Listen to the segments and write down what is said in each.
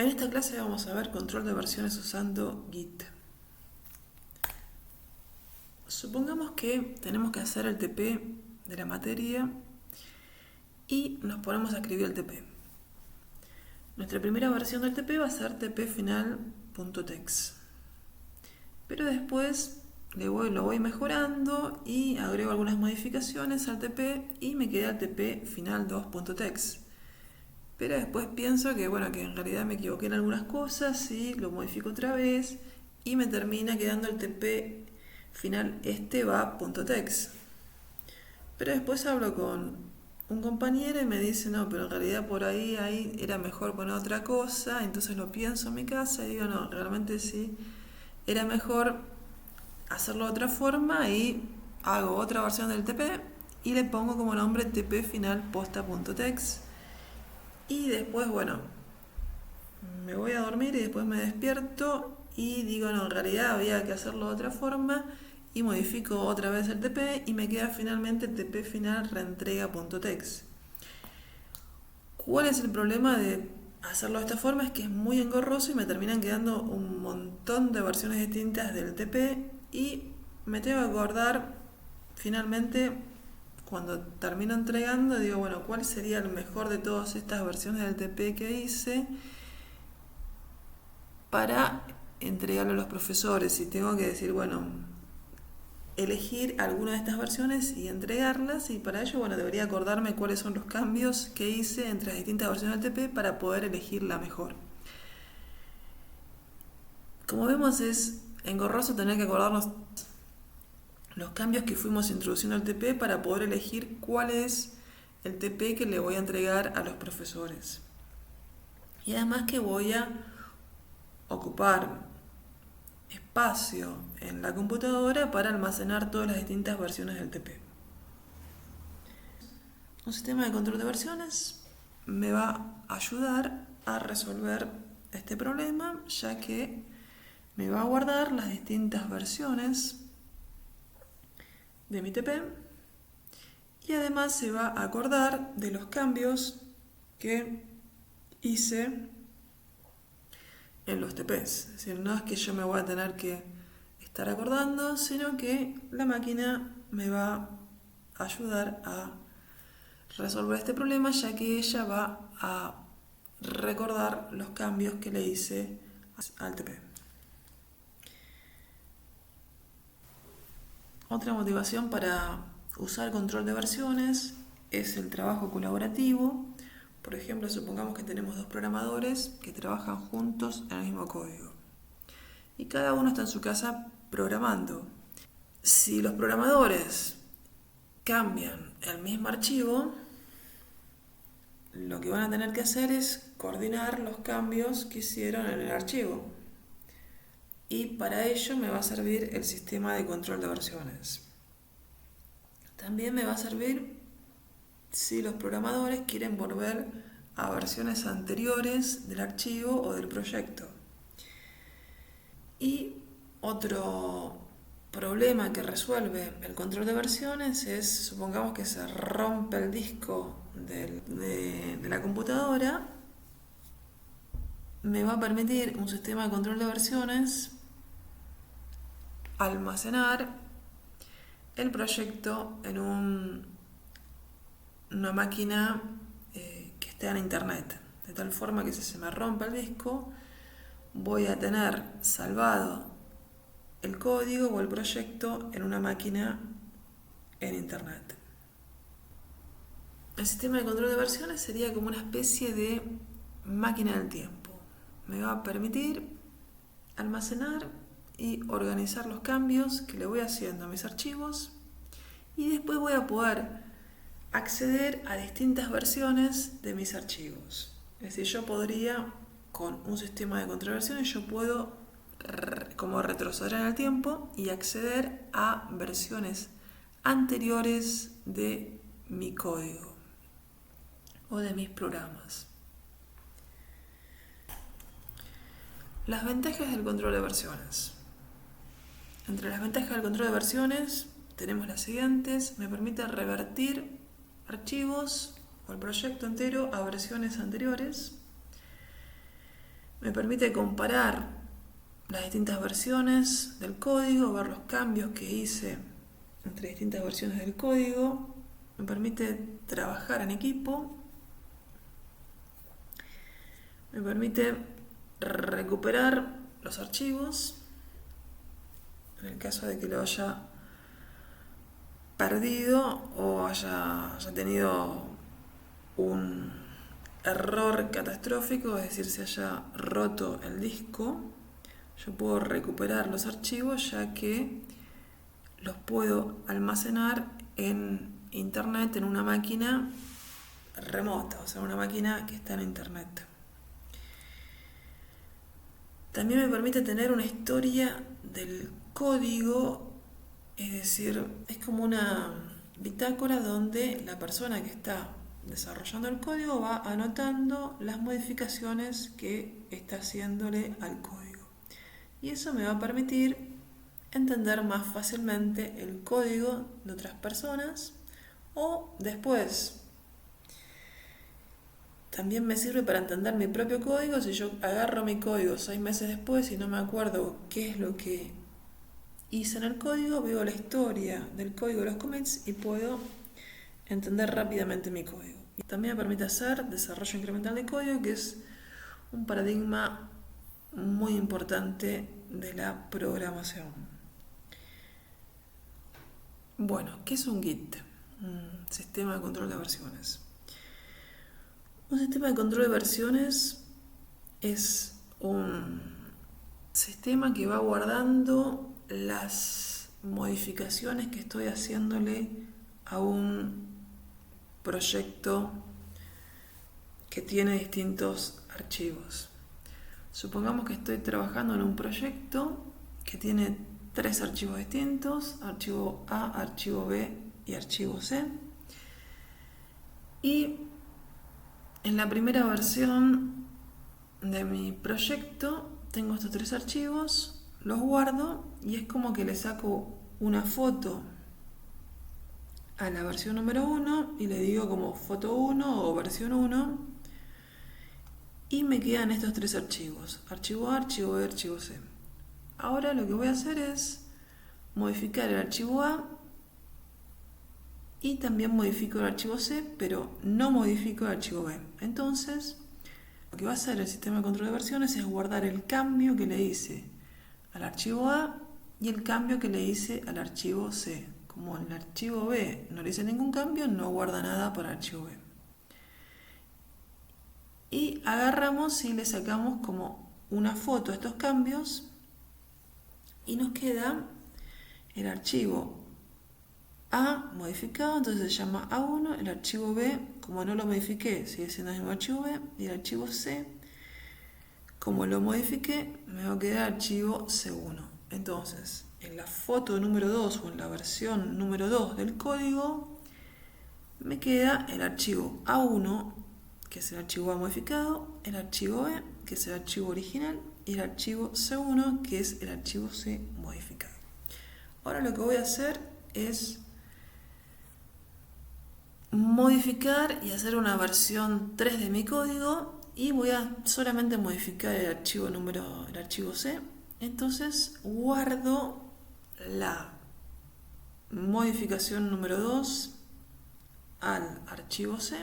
En esta clase vamos a ver control de versiones usando Git. Supongamos que tenemos que hacer el TP de la materia y nos ponemos a escribir el TP. Nuestra primera versión del TP va a ser tpfinal.txt. Pero después lo voy mejorando y agrego algunas modificaciones al TP y me queda el tpfinal2.txt. Pero después pienso que en realidad me equivoqué en algunas cosas y lo modifico otra vez y me termina quedando el TP final va.txt. Pero después hablo con un compañero y me dice, no, pero en realidad por ahí era mejor poner otra cosa. Entonces lo pienso en mi casa y digo, no, realmente sí, era mejor hacerlo de otra forma y hago otra versión del TP y le pongo como nombre tpfinalposta.txt. Y después, me voy a dormir y después me despierto y digo, no, en realidad había que hacerlo de otra forma y modifico otra vez el TP y me queda finalmente tpfinal reentrega.txt. ¿Cuál es el problema de hacerlo de esta forma? Es que es muy engorroso y me terminan quedando un montón de versiones distintas del TP y me tengo que acordar finalmente cuando termino entregando, digo, ¿cuál sería el mejor de todas estas versiones del TP que hice para entregarlo a los profesores? Y tengo que decir, elegir alguna de estas versiones y entregarlas, y para ello, debería acordarme cuáles son los cambios que hice entre las distintas versiones del TP para poder elegir la mejor. Como vemos, es engorroso tener que acordarnos los cambios que fuimos introduciendo al TP para poder elegir cuál es el TP que le voy a entregar a los profesores. Y además que voy a ocupar espacio en la computadora para almacenar todas las distintas versiones del TP. Un sistema de control de versiones me va a ayudar a resolver este problema, ya que me va a guardar las distintas versiones de mi TP y además se va a acordar de los cambios que hice en los TPs. Es decir, no es que yo me voy a tener que estar acordando, sino que la máquina me va a ayudar a resolver este problema, ya que ella va a recordar los cambios que le hice al TP. Otra motivación para usar control de versiones es el trabajo colaborativo. Por ejemplo, supongamos que tenemos dos programadores que trabajan juntos en el mismo código y cada uno está en su casa programando. Si los programadores cambian el mismo archivo, lo que van a tener que hacer es coordinar los cambios que hicieron en el archivo. Y para ello me va a servir el sistema de control de versiones. También me va a servir si los programadores quieren volver a versiones anteriores del archivo o del proyecto. Y otro problema que resuelve el control de versiones es, supongamos que se rompe el disco de la computadora, me va a permitir un sistema de control de versiones almacenar el proyecto en una máquina que esté en internet, de tal forma que si se me rompe el disco voy a tener salvado el código o el proyecto en una máquina en internet. El sistema de control de versiones sería como una especie de máquina del tiempo. Me va a permitir almacenar y organizar los cambios que le voy haciendo a mis archivos y después voy a poder acceder a distintas versiones de mis archivos. Es decir, yo podría, con un sistema de control de versiones, yo puedo como retroceder en el tiempo y acceder a versiones anteriores de mi código o de mis programas. Las ventajas del control de versiones. Entre las ventajas del control de versiones tenemos las siguientes. Me permite revertir archivos o el proyecto entero a versiones anteriores. Me permite comparar las distintas versiones del código, ver los cambios que hice entre distintas versiones del código. Me permite trabajar en equipo. Me permite recuperar los archivos en el caso de que lo haya perdido o haya tenido un error catastrófico, es decir, se haya roto el disco. Yo puedo recuperar los archivos ya que los puedo almacenar en internet en una máquina remota, o sea, una máquina que está en internet. También me permite tener una historia del código, es decir, es como una bitácora donde la persona que está desarrollando el código va anotando las modificaciones que está haciéndole al código. Y eso me va a permitir entender más fácilmente el código de otras personas o después. También me sirve para entender mi propio código. Si yo agarro mi código 6 meses después y no me acuerdo qué es lo que hice en el código, veo la historia del código de los commits y puedo entender rápidamente mi código. Y también me permite hacer desarrollo incremental de código, que es un paradigma muy importante de la programación. Bueno, ¿qué es un Git? Un sistema de control de versiones. Un sistema de control de versiones es un sistema que va guardando las modificaciones que estoy haciéndole a un proyecto que tiene distintos archivos. Supongamos que estoy trabajando en un proyecto que tiene 3 archivos distintos: archivo A, archivo B y archivo C. Y en la primera versión de mi proyecto tengo estos 3 archivos, los guardo y es como que le saco una foto a la versión número 1 y le digo como foto 1 o versión 1 y me quedan estos 3 archivos: archivo A, archivo B, archivo C. Ahora lo que voy a hacer es modificar el archivo A y también modifico el archivo C, pero no modifico el archivo B. Entonces, lo que va a hacer el sistema de control de versiones es guardar el cambio que le hice al archivo A y el cambio que le hice al archivo C. Como en el archivo B no le hice ningún cambio, no guarda nada para el archivo B. Y agarramos y le sacamos como una foto a estos cambios y nos queda el archivo A modificado, entonces se llama A1, el archivo B, como no lo modifiqué, sigue siendo el mismo archivo B, y el archivo C, como lo modifiqué, me va a quedar archivo C1. Entonces, en la foto número 2 o en la versión número 2 del código, me queda el archivo A1, que es el archivo A modificado, el archivo B, que es el archivo original, y el archivo C1, que es el archivo C modificado. Ahora lo que voy a hacer es modificar y hacer una versión 3 de mi código y voy a solamente modificar el archivo C. Entonces guardo la modificación número 2 al archivo C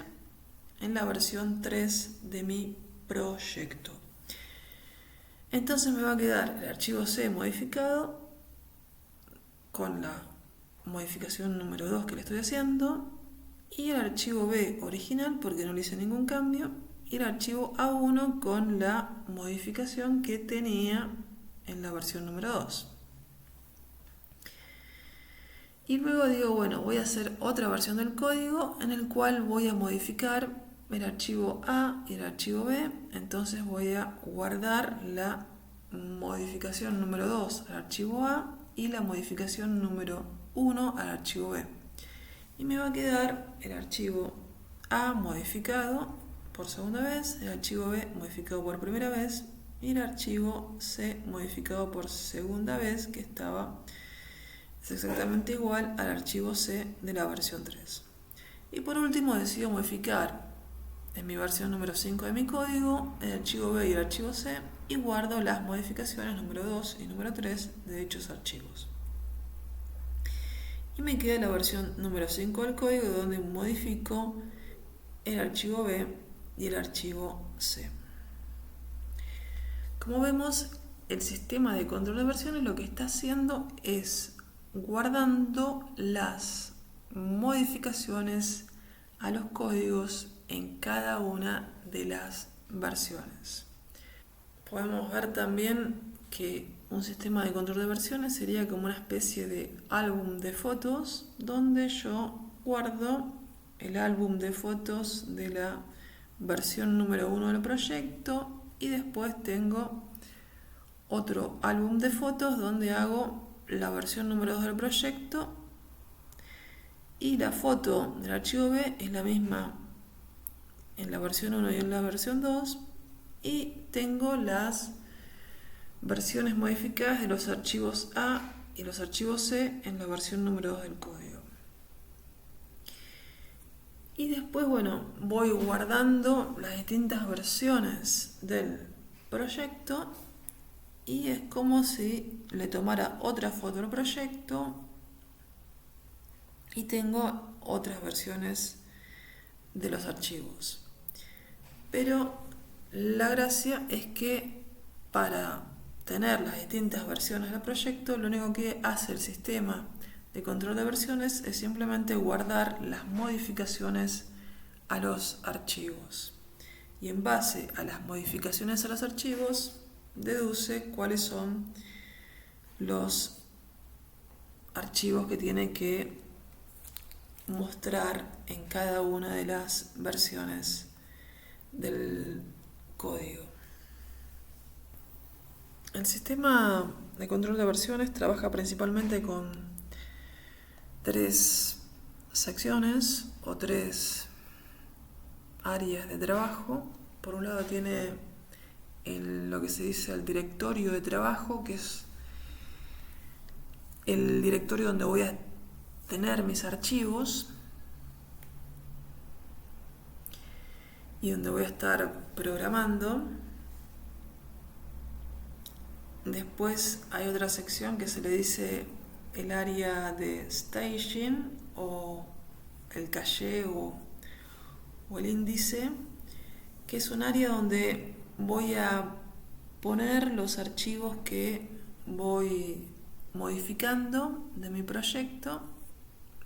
en la versión 3 de mi proyecto. Entonces me va a quedar el archivo C modificado con la modificación número 2 que le estoy haciendo, y el archivo B original porque no le hice ningún cambio, y el archivo A1 con la modificación que tenía en la versión número 2. Y luego digo, bueno, voy a hacer otra versión del código en el cual voy a modificar el archivo A y el archivo B. Entonces voy a guardar la modificación número 2 al archivo A y la modificación número 1 al archivo B. Y me va a quedar el archivo A modificado por segunda vez, el archivo B modificado por primera vez y el archivo C modificado por segunda vez, que es exactamente igual al archivo C de la versión 3. Y por último decido modificar en mi versión número 5 de mi código, el archivo B y el archivo C, y guardo las modificaciones número 2 y número 3 de dichos archivos. Y me queda la versión número 5 del código, donde modifico el archivo B y el archivo C. Como vemos, el sistema de control de versiones lo que está haciendo es guardando las modificaciones a los códigos en cada una de las versiones. Podemos ver también que un sistema de control de versiones sería como una especie de álbum de fotos donde yo guardo el álbum de fotos de la versión número 1 del proyecto y después tengo otro álbum de fotos donde hago la versión número 2 del proyecto y la foto del archivo B es la misma en la versión 1 y en la versión 2 y tengo las versiones modificadas de los archivos A y los archivos C en la versión número 2 del código. Y después, voy guardando las distintas versiones del proyecto y es como si le tomara otra foto al proyecto y tengo otras versiones de los archivos. Pero la gracia es que para tener las distintas versiones del proyecto, lo único que hace el sistema de control de versiones es simplemente guardar las modificaciones a los archivos. Y en base a las modificaciones a los archivos, deduce cuáles son los archivos que tiene que mostrar en cada una de las versiones del código. El sistema de control de versiones trabaja principalmente con 3 secciones o 3 áreas de trabajo. Por un lado tiene lo que se dice el directorio de trabajo, que es el directorio donde voy a tener mis archivos y donde voy a estar programando. Después hay otra sección que se le dice el área de staging o el caché o el índice, que es un área donde voy a poner los archivos que voy modificando de mi proyecto,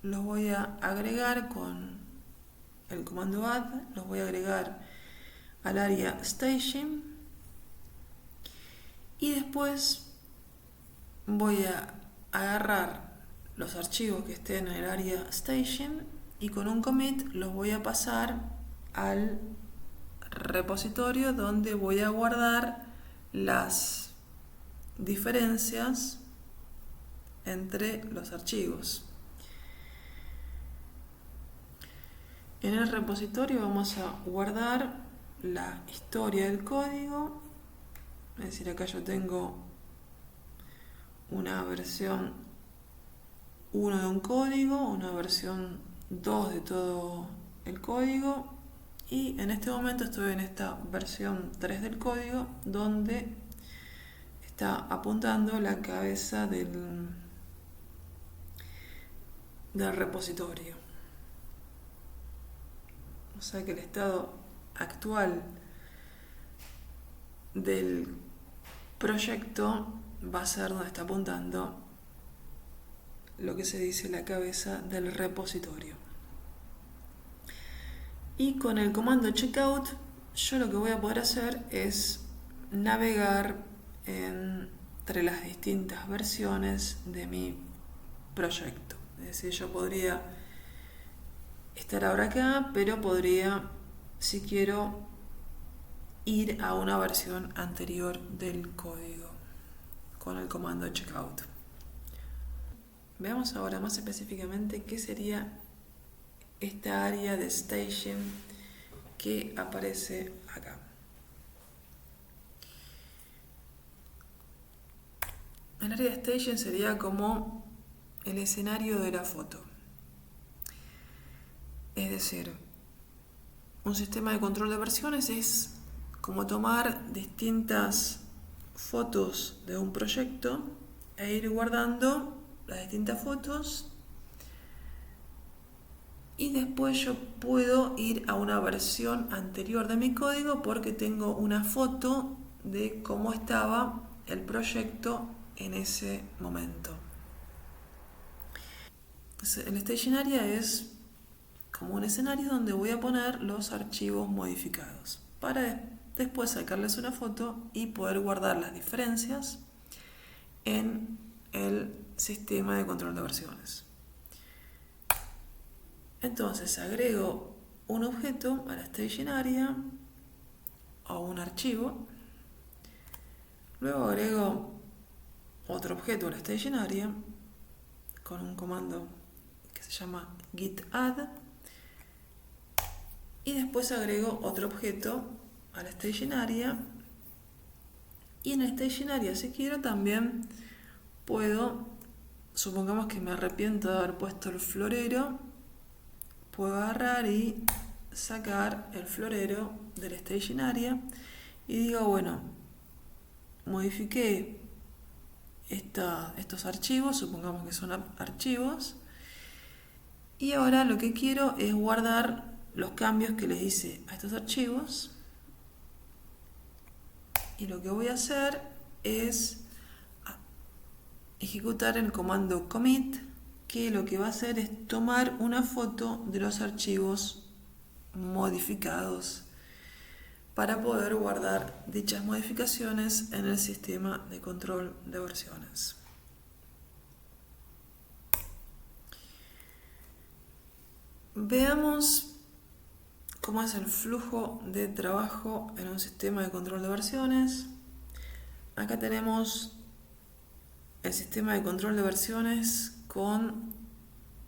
los voy a agregar con el comando add, los voy a agregar al área staging y después voy a agarrar los archivos que estén en el área staging y con un commit los voy a pasar al repositorio donde voy a guardar las diferencias entre los archivos. En el repositorio vamos a guardar la historia del código, es decir, acá yo tengo una versión 1 de un código, una versión 2 de todo el código y en este momento estoy en esta versión 3 del código donde está apuntando la cabeza del repositorio. O sea que el estado actual del proyecto va a ser donde está apuntando lo que se dice la cabeza del repositorio. Y con el comando checkout yo lo que voy a poder hacer es navegar entre las distintas versiones de mi proyecto. Es decir, yo podría estar ahora acá, pero podría, si quiero, ir a una versión anterior del código con el comando checkout. Veamos ahora más específicamente qué sería esta área de staging que aparece acá. El área de staging sería como el escenario de la foto. Es decir, un sistema de control de versiones es como tomar distintas fotos de un proyecto e ir guardando las distintas fotos, y después yo puedo ir a una versión anterior de mi código porque tengo una foto de cómo estaba el proyecto en ese momento. El staging area es como un escenario donde voy a poner los archivos modificados para después sacarles una foto y poder guardar las diferencias en el sistema de control de versiones. Entonces agrego un objeto a la staging area o un archivo, luego agrego otro objeto a la staging area con un comando que se llama git add, y después agrego otro objeto a la staging area, y en la staging area, si quiero, también puedo, supongamos que me arrepiento de haber puesto el florero, puedo agarrar y sacar el florero del staging area y digo, bueno, modifiqué estos archivos, supongamos que son archivos, y ahora lo que quiero es guardar los cambios que les hice a estos archivos, y lo que voy a hacer es ejecutar el comando commit, que lo que va a hacer es tomar una foto de los archivos modificados para poder guardar dichas modificaciones en el sistema de control de versiones. Veamos cómo es el flujo de trabajo en un sistema de control de versiones. Acá tenemos el sistema de control de versiones con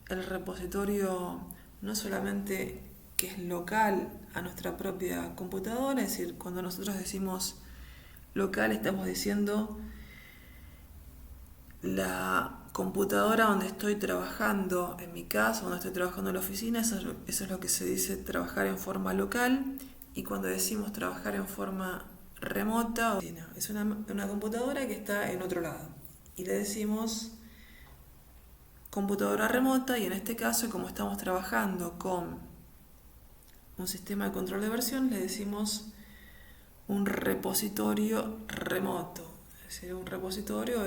el repositorio no solamente que es local a nuestra propia computadora, es decir, cuando nosotros decimos local estamos diciendo la computadora donde estoy trabajando, en mi casa, donde estoy trabajando en la oficina, eso es lo que se dice trabajar en forma local, y cuando decimos trabajar en forma remota, es una computadora que está en otro lado, y le decimos computadora remota, y en este caso, como estamos trabajando con un sistema de control de versión, le decimos un repositorio remoto. Es decir, el repositorio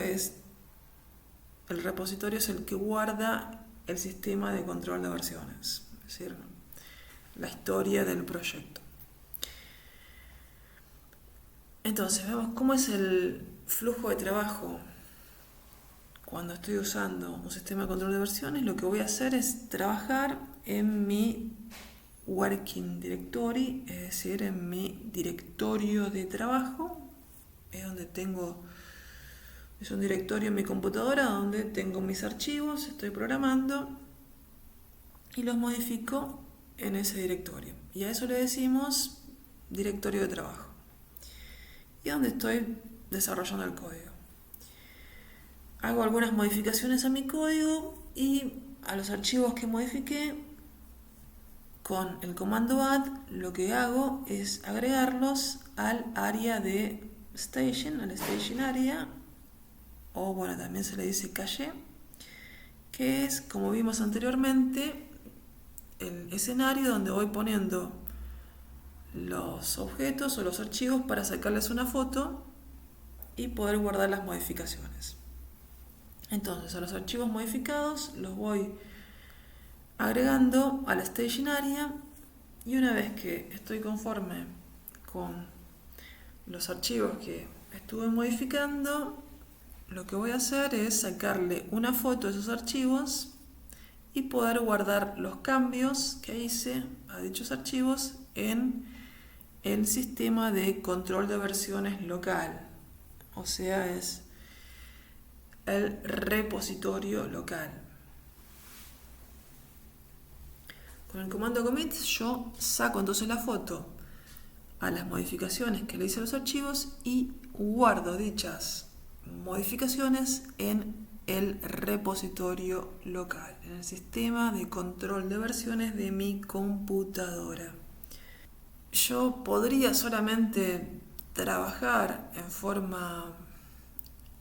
es el que guarda el sistema de control de versiones, es decir, la historia del proyecto. Entonces, vemos cómo es el flujo de trabajo cuando estoy usando un sistema de control de versiones. Lo que voy a hacer es trabajar en mi working directory, es decir, en mi directorio de trabajo, es un directorio en mi computadora donde tengo mis archivos, estoy programando y los modifico en ese directorio. Y a eso le decimos directorio de trabajo. Y donde estoy desarrollando el código. Hago algunas modificaciones a mi código y a los archivos que modifiqué con el comando add, lo que hago es agregarlos al área de staging, al staging area, o bueno, también se le dice cache, que es, como vimos anteriormente, el escenario donde voy poniendo los objetos o los archivos para sacarles una foto y poder guardar las modificaciones. Entonces, a los archivos modificados los voy agregando a la staging area, y una vez que estoy conforme con los archivos que estuve modificando, lo que voy a hacer es sacarle una foto de esos archivos y poder guardar los cambios que hice a dichos archivos en el sistema de control de versiones local, o sea, es el repositorio local. Con el comando commit yo saco entonces la foto a las modificaciones que le hice a los archivos y guardo dichas modificaciones en el repositorio local, en el sistema de control de versiones de mi computadora. yo podría solamente trabajar en forma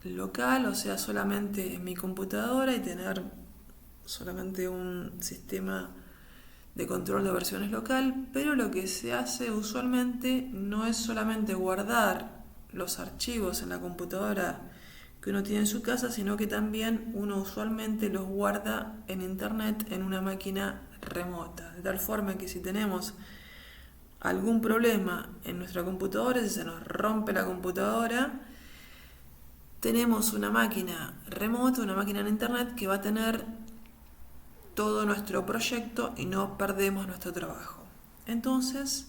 local, o sea, solamente en mi computadora y tener solamente un sistema de control de versiones local, pero lo que se hace usualmente no es solamente guardar los archivos en la computadora que uno tiene en su casa, sino que también uno usualmente los guarda en internet en una máquina remota, de tal forma que si tenemos algún problema en nuestra computadora, si se nos rompe la computadora, tenemos una máquina remota, una máquina en internet que va a tener todo nuestro proyecto y no perdemos nuestro trabajo. Entonces,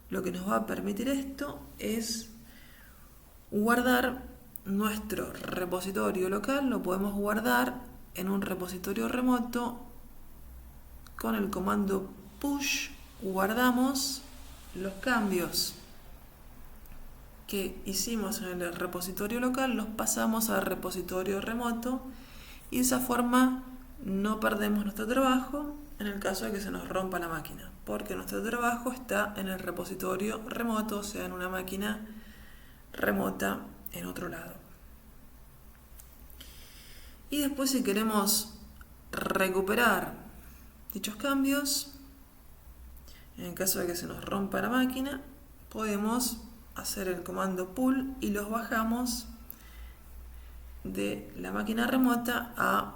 lo que nos va a permitir esto es guardar nuestro repositorio local, lo podemos guardar en un repositorio remoto. Con el comando push guardamos los cambios que hicimos en el repositorio local, los pasamos al repositorio remoto y de esa forma no perdemos nuestro trabajo en el caso de que se nos rompa la máquina, porque nuestro trabajo está en el repositorio remoto, o sea, en una máquina remota en otro lado. Y después, si queremos recuperar dichos cambios, en el caso de que se nos rompa la máquina, podemos hacer el comando pull y los bajamos de la máquina remota a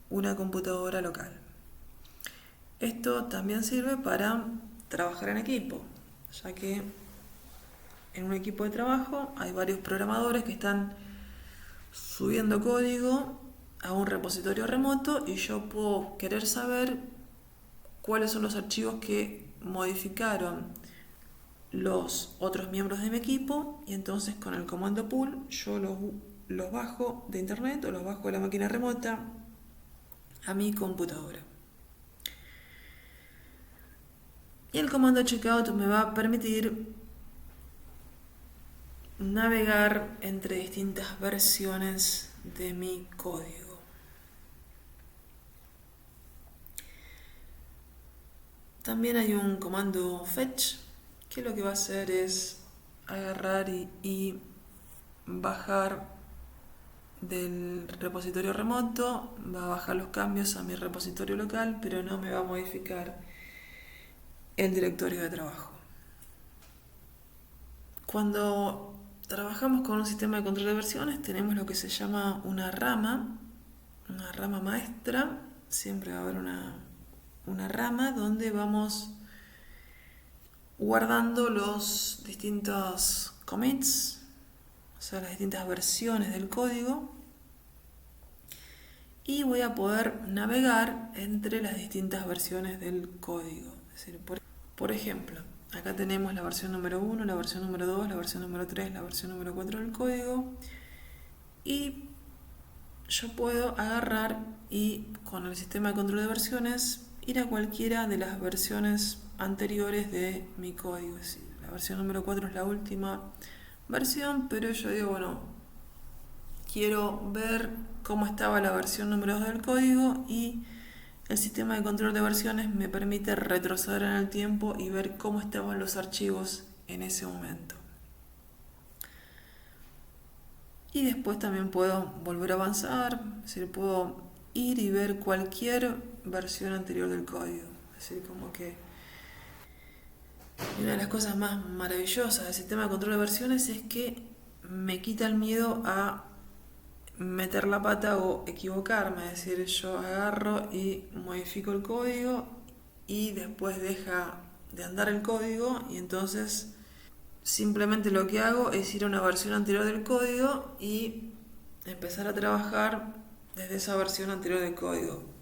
una computadora local. Esto también sirve para trabajar en equipo, ya que en un equipo de trabajo hay varios programadores que están subiendo código a un repositorio remoto y yo puedo querer saber cuáles son los archivos que modificaron los otros miembros de mi equipo, y entonces con el comando pull yo los bajo de internet o los bajo de la máquina remota a mi computadora. Y el comando checkout me va a permitir navegar entre distintas versiones de mi código. También hay un comando fetch que lo que va a hacer es agarrar y bajar del repositorio remoto, va a bajar los cambios a mi repositorio local, pero no me va a modificar el directorio de trabajo. Cuando trabajamos con un sistema de control de versiones, tenemos lo que se llama una rama maestra. Siempre va a haber una rama donde vamos guardando los distintos commits, o sea, las distintas versiones del código, y voy a poder navegar entre las distintas versiones del código. Es decir, por ejemplo, acá tenemos la versión número 1, la versión número 2, la versión número 3, la versión número 4 del código, y yo puedo agarrar y con el sistema de control de versiones ir a cualquiera de las versiones anteriores de mi código. Es decir, la versión número 4 es la última versión, pero yo digo, bueno, quiero ver cómo estaba la versión número 2 del código, y el sistema de control de versiones me permite retroceder en el tiempo y ver cómo estaban los archivos en ese momento. Y después también puedo volver a avanzar, es decir, puedo ir y ver cualquier versión anterior del código. Es decir, como que una de las cosas más maravillosas del sistema de control de versiones es que me quita el miedo a meter la pata o equivocarme. Es decir, yo agarro y modifico el código y después deja de andar el código, y entonces simplemente lo que hago es ir a una versión anterior del código y empezar a trabajar desde esa versión anterior del código.